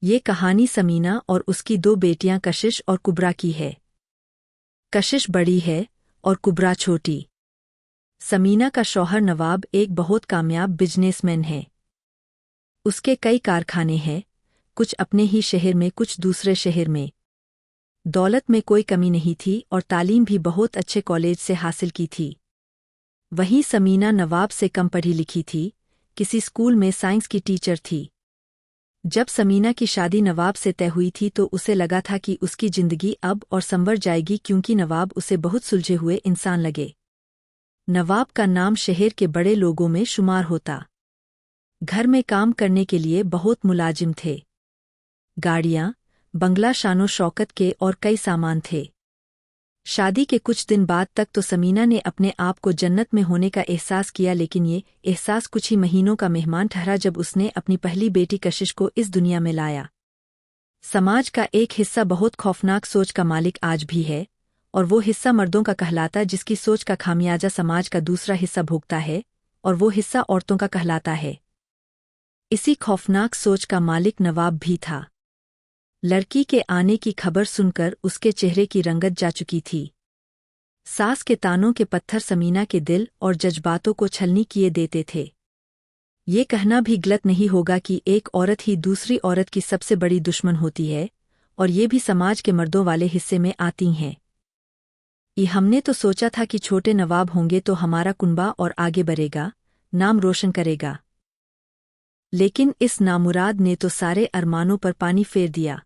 یہ کہانی سمینا اور اس کی دو بیٹیاں کشش اور کبرا کی ہے۔ کشش بڑی ہے اور کبرا چھوٹی۔ سمینا کا شوہر نواب ایک بہت کامیاب بزنس مین ہے۔ اس کے کئی کارخانے ہیں، کچھ اپنے ہی شہر میں کچھ دوسرے شہر میں۔ دولت میں کوئی کمی نہیں تھی اور تعلیم بھی بہت اچھے کالج سے حاصل کی تھی۔ وہیں سمینا نواب سے کم پڑھی لکھی تھی، کسی اسکول میں سائنس کی ٹیچر تھی۔ جب سمینا کی شادی نواب سے طے ہوئی تھی تو اسے لگا تھا کہ اس کی زندگی اب اور سنور جائے گی، کیونکہ نواب اسے بہت سلجھے ہوئے انسان لگے۔ نواب کا نام شہر کے بڑے لوگوں میں شمار ہوتا۔ گھر میں کام کرنے کے لیے بہت ملازم تھے۔ گاڑیاں، بنگلہ شان و شوکت کے اور کئی سامان تھے۔ شادی کے کچھ دن بعد تک تو سمینا نے اپنے آپ کو جنت میں ہونے کا احساس کیا، لیکن یہ احساس کچھ ہی مہینوں کا مہمان ٹھہرا جب اس نے اپنی پہلی بیٹی کشش کو اس دنیا میں لایا۔ سماج کا ایک حصہ بہت خوفناک سوچ کا مالک آج بھی ہے، اور وہ حصہ مردوں کا کہلاتا جس کی سوچ کا خامیازہ سماج کا دوسرا حصہ بھوگتا ہے، اور وہ حصہ عورتوں کا کہلاتا ہے۔ اسی خوفناک سوچ کا مالک نواب بھی تھا۔ لڑکی کے آنے کی خبر سن کر اس کے چہرے کی رنگت جا چکی تھی۔ ساس کے تانوں کے پتھر سمینا کے دل اور جذباتوں کو چھلنی کیے دیتے تھے۔ یہ کہنا بھی غلط نہیں ہوگا کہ ایک عورت ہی دوسری عورت کی سب سے بڑی دشمن ہوتی ہے، اور یہ بھی سماج کے مردوں والے حصے میں آتی ہیں۔ یہ ہم نے تو سوچا تھا کہ چھوٹے نواب ہوں گے تو ہمارا کنبہ اور آگے بڑھے گا، نام روشن کرے گا۔ لیکن اس نامراد نے تو سارے ارمانوں پر پانی پھیر دیا۔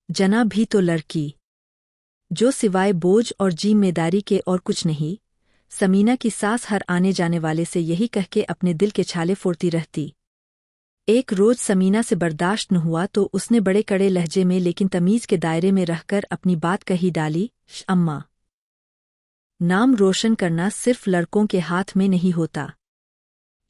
جنا بھی تو لڑکی، جو سوائے بوجھ اور ذمہ داری کے اور کچھ نہیں۔ سمینا کی ساس ہر آنے جانے والے سے یہی کہہ کے اپنے دل کے چھالے پھوڑتی رہتی۔ ایک روز سمینا سے برداشت نہ ہوا تو اس نے بڑے کڑے لہجے میں لیکن تمیز کے دائرے میں رہ کر اپنی بات کہی ڈالی، اماں، نام روشن کرنا صرف لڑکوں کے ہاتھ میں نہیں ہوتا،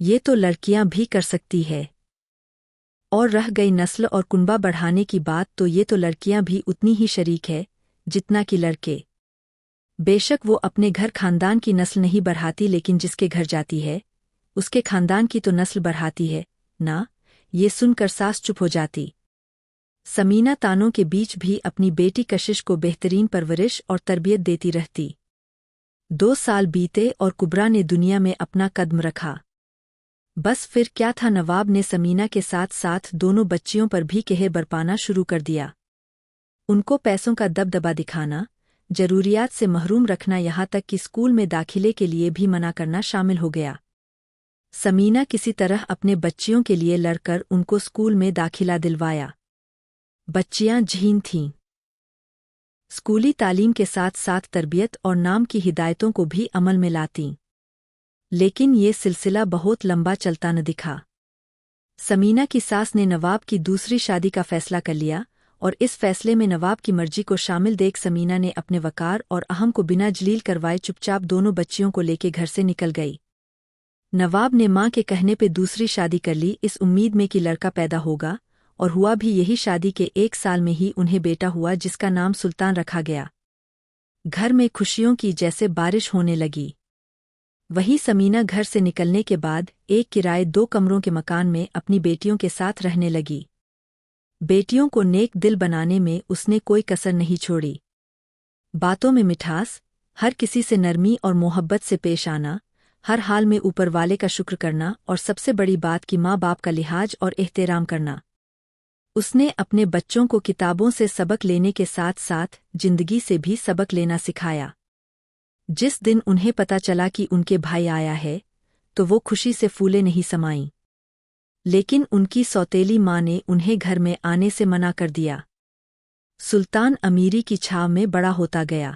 یہ تو لڑکیاں بھی کر سکتی ہے۔ اور رہ گئی نسل اور کنبہ بڑھانے کی بات تو یہ تو لڑکیاں بھی اتنی ہی شریک ہے جتنا کہ لڑکے۔ بے شک وہ اپنے گھر خاندان کی نسل نہیں بڑھاتی، لیکن جس کے گھر جاتی ہے اس کے خاندان کی تو نسل بڑھاتی ہے نا۔ یہ سن کر ساس چپ ہو جاتی۔ سمینا تانوں کے بیچ بھی اپنی بیٹی کشش کو بہترین پرورش اور تربیت دیتی رہتی۔ 2 سال بیتے اور کبرا نے دنیا میں اپنا قدم رکھا۔ بس پھر کیا تھا، نواب نے سمینا کے ساتھ ساتھ دونوں بچیوں پر بھی قہر برپانا شروع کر دیا۔ ان کو پیسوں کا دبدبا دکھانا، ضروریات سے محروم رکھنا، یہاں تک کہ اسکول میں داخلے کے لیے بھی منع کرنا شامل ہو گیا۔ سمینا کسی طرح اپنے بچیوں کے لیے لڑ کر ان کو اسکول میں داخلہ دلوایا۔ بچیاں ذہین تھیں، اسکولی تعلیم کے ساتھ ساتھ تربیت اور نام کی ہدایتوں کو بھی عمل میں لاتیں۔ لیکن یہ سلسلہ بہت لمبا چلتا نہ دکھا۔ سمینا کی ساس نے نواب کی دوسری شادی کا فیصلہ کر لیا، اور اس فیصلے میں نواب کی مرضی کو شامل دیکھ سمینا نے اپنے وقار اور اہم کو بنا جلیل کروائے چپ چاپ دونوں بچیوں کو لے کے گھر سے نکل گئی۔ نواب نے ماں کے کہنے پہ دوسری شادی کر لی، اس امید میں کہ لڑکا پیدا ہوگا، اور ہوا بھی یہی۔ شادی کے 1 سال میں ہی انہیں بیٹا ہوا جس کا نام سلطان رکھا گیا۔ گھر میں خوشیوں کی جیسے بارش ہونے لگی۔ وہی سمینا گھر سے نکلنے کے بعد ایک کرائے 2 کمروں کے مکان میں اپنی بیٹیوں کے ساتھ رہنے لگی۔ بیٹیوں کو نیک دل بنانے میں اس نے کوئی کسر نہیں چھوڑی۔ باتوں میں مٹھاس، ہر کسی سے نرمی اور محبت سے پیش آنا، ہر حال میں اوپر والے کا شکر کرنا، اور سب سے بڑی بات کہ ماں باپ کا لحاظ اور احترام کرنا۔ اس نے اپنے بچوں کو کتابوں سے سبق لینے کے ساتھ ساتھ زندگی سے بھی سبق لینا سکھایا۔ جس دن انہیں پتہ چلا کہ ان کے بھائی آیا ہے تو وہ خوشی سے پھولے نہیں سمائیں، لیکن ان کی سوتیلی ماں نے انہیں گھر میں آنے سے منع کر دیا۔ سلطان امیری کی چھاؤں میں بڑا ہوتا گیا،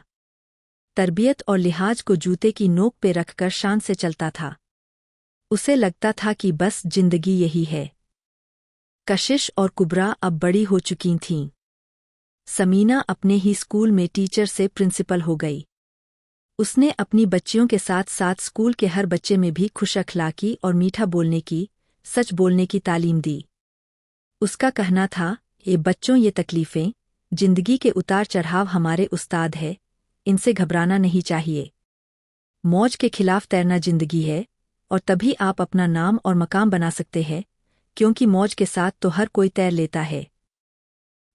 تربیت اور لحاظ کو جوتے کی نوک پہ رکھ کر شان سے چلتا تھا۔ اسے لگتا تھا کہ بس زندگی یہی ہے۔ کشش اور کبرا اب بڑی ہو چکی تھیں۔ سمینا اپنے ہی اسکول میں ٹیچر سے پرنسپل ہو گئی۔ اس نے اپنی بچیوں کے ساتھ ساتھ اسکول کے ہر بچے میں بھی خوش اخلاقی اور میٹھا بولنے کی، سچ بولنے کی تعلیم دی۔ اس کا کہنا تھا، اے بچوں، یہ تکلیفیں، زندگی کے اتار چڑھاؤ ہمارے استاد ہے، ان سے گھبرانا نہیں چاہیے۔ موج کے خلاف تیرنا زندگی ہے، اور تبھی آپ اپنا نام اور مقام بنا سکتے ہیں، کیونکہ موج کے ساتھ تو ہر کوئی تیر لیتا ہے۔